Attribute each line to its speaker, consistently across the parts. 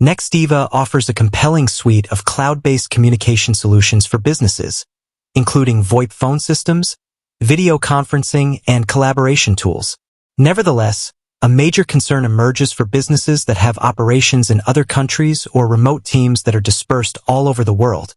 Speaker 1: Nextiva offers a compelling suite of cloud-based communication solutions for businesses, including VoIP phone systems, video conferencing, and collaboration tools. Nevertheless, a major concern emerges for businesses that have operations in other countries or remote teams that are dispersed all over the world.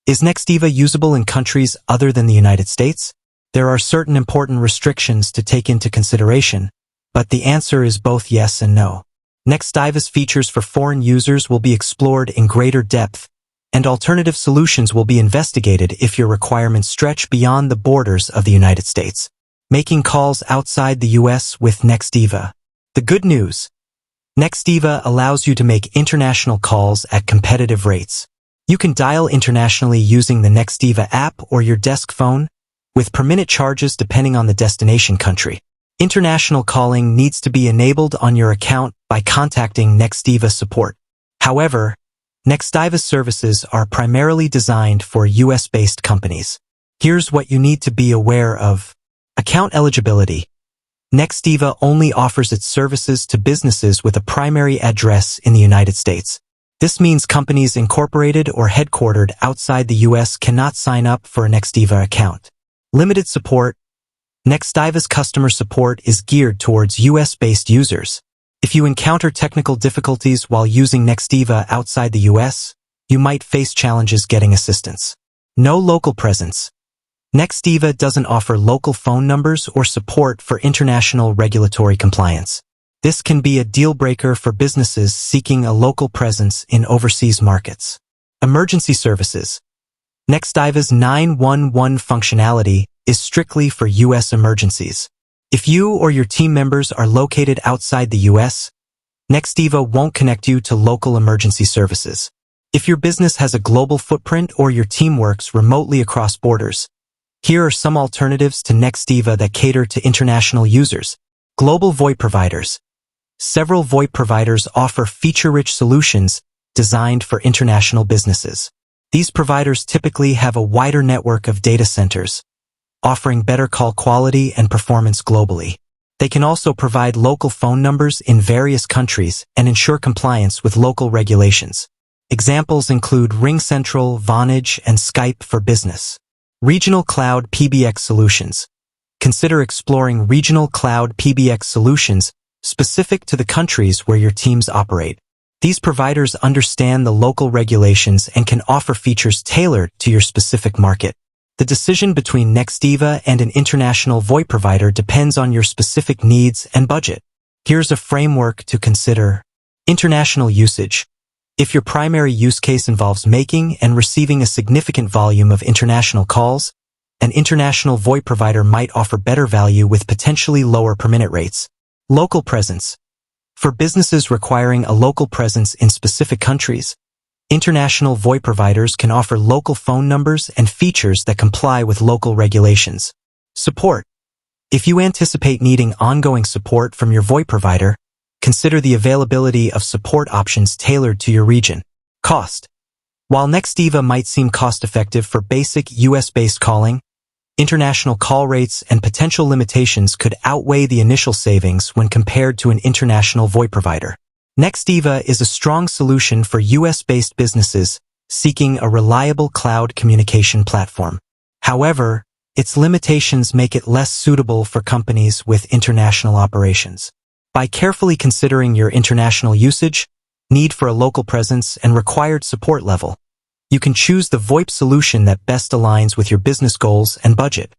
Speaker 1: Is Nextiva usable in countries other than the United States? There are certain important restrictions to take into consideration, but the answer is both yes and no. Nextiva's features for foreign users will be explored in greater depth, and alternative solutions will be investigated if your requirements stretch beyond the borders of the United States. Making calls outside the US with Nextiva. The good news: Nextiva allows you to make international calls at competitive rates. You can dial internationally using the Nextiva app or your desk phone, with per-minute charges depending on the destination country. International calling needs to be enabled on your account by contacting Nextiva support. However, Nextiva's services are primarily designed for US-based companies. Here's what you need to be aware of. Account eligibility. Nextiva only offers its services to businesses with a primary address in the United States. This means companies incorporated or headquartered outside the US cannot sign up for a Nextiva account. Limited support. Nextiva's customer support is geared towards US-based users. If you encounter technical difficulties while using Nextiva outside the US, you might face challenges getting assistance. No local presence. Nextiva doesn't offer local phone numbers or support for international regulatory compliance. This can be a deal-breaker for businesses seeking a local presence in overseas markets. Emergency services. Nextiva's 911 functionality is strictly for US emergencies. If you or your team members are located outside the US, Nextiva won't connect you to local emergency services. If your business has a global footprint or your team works remotely across borders, here are some alternatives to Nextiva that cater to international users. Global VoIP providers. Several VoIP providers offer feature-rich solutions designed for international businesses. These providers typically have a wider network of data centers, offering better call quality and performance globally. They can also provide local phone numbers in various countries and ensure compliance with local regulations. Examples include RingCentral, Vonage, and Skype for Business. Regional Cloud PBX Solutions. Consider exploring regional cloud PBX solutions specific to the countries where your teams operate. These providers understand the local regulations and can offer features tailored to your specific market. The decision between Nextiva and an international VoIP provider depends on your specific needs and budget. Here's a framework to consider. International usage. If your primary use case involves making and receiving a significant volume of international calls, an international VoIP provider might offer better value with potentially lower per-minute rates. Local presence. For businesses requiring a local presence in specific countries, international VoIP providers can offer local phone numbers and features that comply with local regulations. Support. If you anticipate needing ongoing support from your VoIP provider, consider the availability of support options tailored to your region. Cost. While Nextiva might seem cost-effective for basic US-based calling, international call rates and potential limitations could outweigh the initial savings when compared to an international VoIP provider. Nextiva is a strong solution for US-based businesses seeking a reliable cloud communication platform. However, its limitations make it less suitable for companies with international operations. By carefully considering your international usage, need for a local presence, and required support level, you can choose the VoIP solution that best aligns with your business goals and budget.